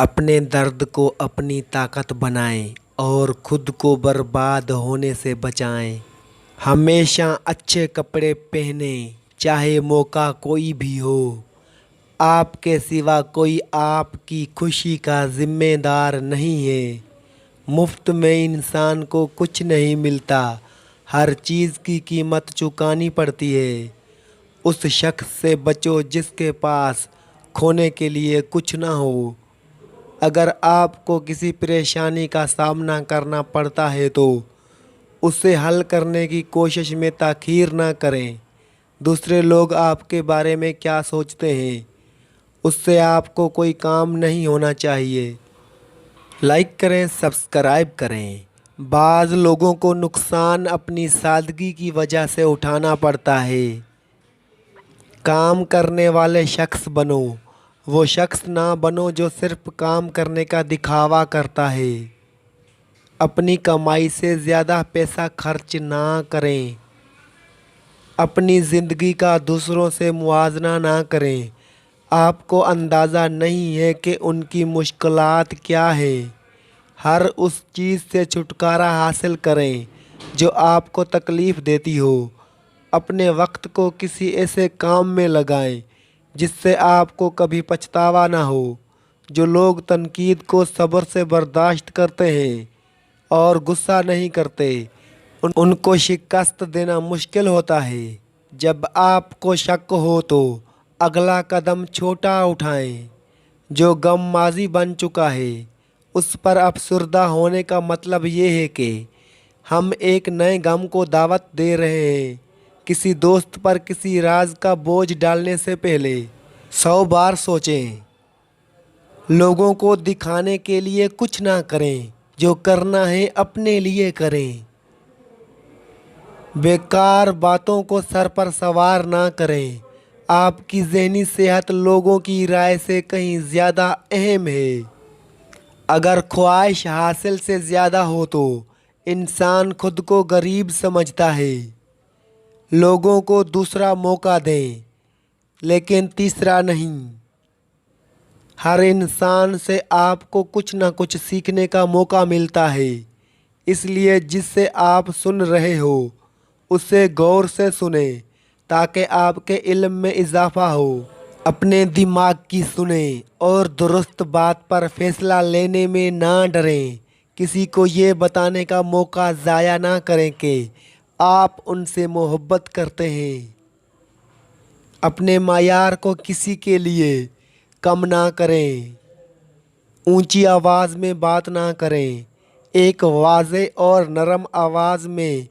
अपने दर्द को अपनी ताकत बनाएं और खुद को बर्बाद होने से बचाएं। हमेशा अच्छे कपड़े पहनें, चाहे मौका कोई भी हो। आपके सिवा कोई आपकी खुशी का जिम्मेदार नहीं है। मुफ्त में इंसान को कुछ नहीं मिलता, हर चीज़ की कीमत चुकानी पड़ती है। उस शख्स से बचो जिसके पास खोने के लिए कुछ ना हो। अगर आपको किसी परेशानी का सामना करना पड़ता है तो उसे हल करने की कोशिश में ताख़ीर ना करें। दूसरे लोग आपके बारे में क्या सोचते हैं, उससे आपको कोई काम नहीं होना चाहिए। लाइक करें, सब्सक्राइब करें। बाज़ लोगों को नुकसान अपनी सादगी की वजह से उठाना पड़ता है। काम करने वाले शख्स बनो, वो शख्स ना बनो जो सिर्फ काम करने का दिखावा करता है। अपनी कमाई से ज़्यादा पैसा खर्च ना करें। अपनी ज़िंदगी का दूसरों से मुआवजा ना करें। आपको अंदाज़ा नहीं है कि उनकी मुश्किलात क्या है। हर उस चीज़ से छुटकारा हासिल करें जो आपको तकलीफ़ देती हो। अपने वक्त को किसी ऐसे काम में लगाएं जिससे आपको कभी पछतावा ना हो। जो लोग तनकीद को सब्र से बर्दाश्त करते हैं और गुस्सा नहीं करते, उनको शिकस्त देना मुश्किल होता है। जब आपको शक हो तो अगला कदम छोटा उठाएं। जो गम माजी बन चुका है उस पर अफसरदा होने का मतलब ये है कि हम एक नए गम को दावत दे रहे हैं। किसी दोस्त पर किसी राज का बोझ डालने से पहले 100 बार सोचें। लोगों को दिखाने के लिए कुछ ना करें, जो करना है अपने लिए करें। बेकार बातों को सर पर सवार ना करें। आपकी ज़हनी सेहत लोगों की राय से कहीं ज़्यादा अहम है। अगर ख्वाहिश हासिल से ज़्यादा हो तो इंसान खुद को गरीब समझता है। लोगों को दूसरा मौका दें, लेकिन तीसरा नहीं। हर इंसान से आपको कुछ ना कुछ सीखने का मौका मिलता है, इसलिए जिससे आप सुन रहे हो उसे गौर से सुने ताकि आपके इल्म में इजाफा हो। अपने दिमाग की सुने और दुरुस्त बात पर फैसला लेने में ना डरें। किसी को ये बताने का मौका ज़ाया ना करें कि आप उनसे मोहब्बत करते हैं। अपने मायार को किसी के लिए कम ना करें। ऊंची आवाज़ में बात ना करें। एक वाज़े और नरम आवाज़ में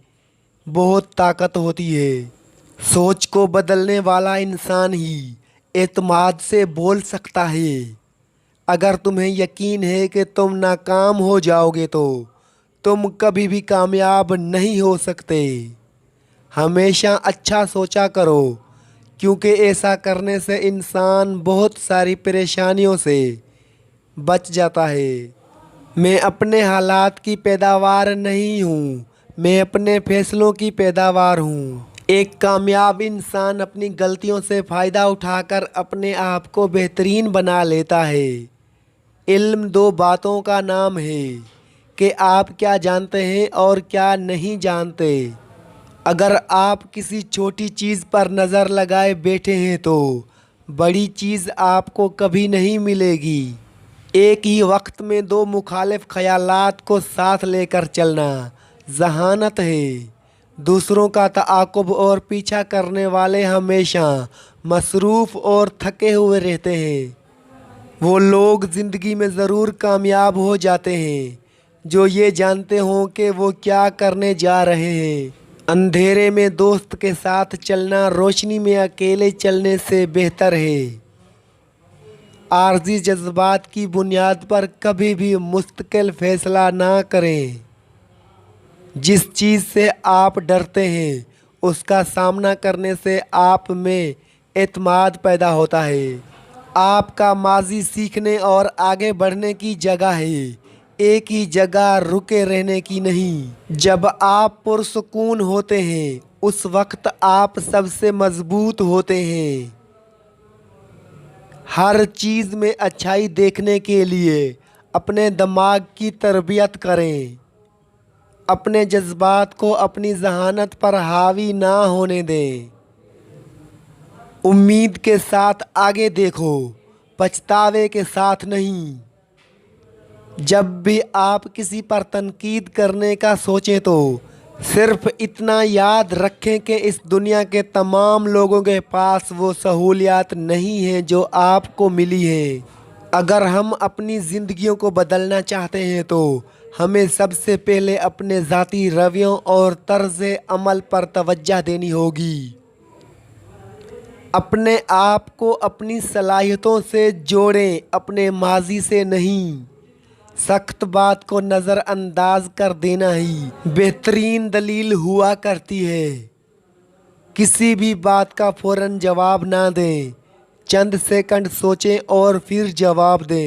बहुत ताकत होती है। सोच को बदलने वाला इंसान ही एतमाद से बोल सकता है। अगर तुम्हें यकीन है कि तुम नाकाम हो जाओगे तो तुम कभी भी कामयाब नहीं हो सकते। हमेशा अच्छा सोचा करो, क्योंकि ऐसा करने से इंसान बहुत सारी परेशानियों से बच जाता है। मैं अपने हालात की पैदावार नहीं हूँ, मैं अपने फैसलों की पैदावार हूँ। एक कामयाब इंसान अपनी गलतियों से फ़ायदा उठाकर अपने आप को बेहतरीन बना लेता है। इल्म दो बातों का नाम है कि आप क्या जानते हैं और क्या नहीं जानते। अगर आप किसी छोटी चीज़ पर नज़र लगाए बैठे हैं तो बड़ी चीज़ आपको कभी नहीं मिलेगी। एक ही वक्त में दो मुखालिफ ख्यालात को साथ लेकर चलना जहानत है। दूसरों का ताक़ुब और पीछा करने वाले हमेशा मसरूफ़ और थके हुए रहते हैं। वो लोग ज़िंदगी में ज़रूर कामयाब हो जाते हैं जो ये जानते हों कि वो क्या करने जा रहे हैं। अंधेरे में दोस्त के साथ चलना रोशनी में अकेले चलने से बेहतर है। आर्जी जज्बात की बुनियाद पर कभी भी मुस्तकिल फ़ैसला ना करें। जिस चीज़ से आप डरते हैं उसका सामना करने से आप में एतमाद पैदा होता है। आपका माजी सीखने और आगे बढ़ने की जगह है, एक ही जगह रुके रहने की नहीं। जब आप पुरसुकून होते हैं उस वक्त आप सबसे मजबूत होते हैं। हर चीज़ में अच्छाई देखने के लिए अपने दिमाग की तरबियत करें। अपने जज्बात को अपनी जहानत पर हावी ना होने दें। उम्मीद के साथ आगे देखो, पछतावे के साथ नहीं। जब भी आप किसी पर तनकीद करने का सोचें तो सिर्फ इतना याद रखें कि इस दुनिया के तमाम लोगों के पास वो सहूलियात नहीं हैं जो आपको मिली हैं। अगर हम अपनी ज़िंदगियों को बदलना चाहते हैं तो हमें सबसे पहले अपने ज़ाती रवैयों और तर्ज़ अमल पर तवज्जो देनी होगी। अपने आप को अपनी सलाहियतों से जोड़ें, अपने माजी से नहीं। सख्त बात को नज़रअंदाज कर देना ही बेहतरीन दलील हुआ करती है। किसी भी बात का फ़ौरन जवाब ना दें, चंद सेकंड सोचें और फिर जवाब दें।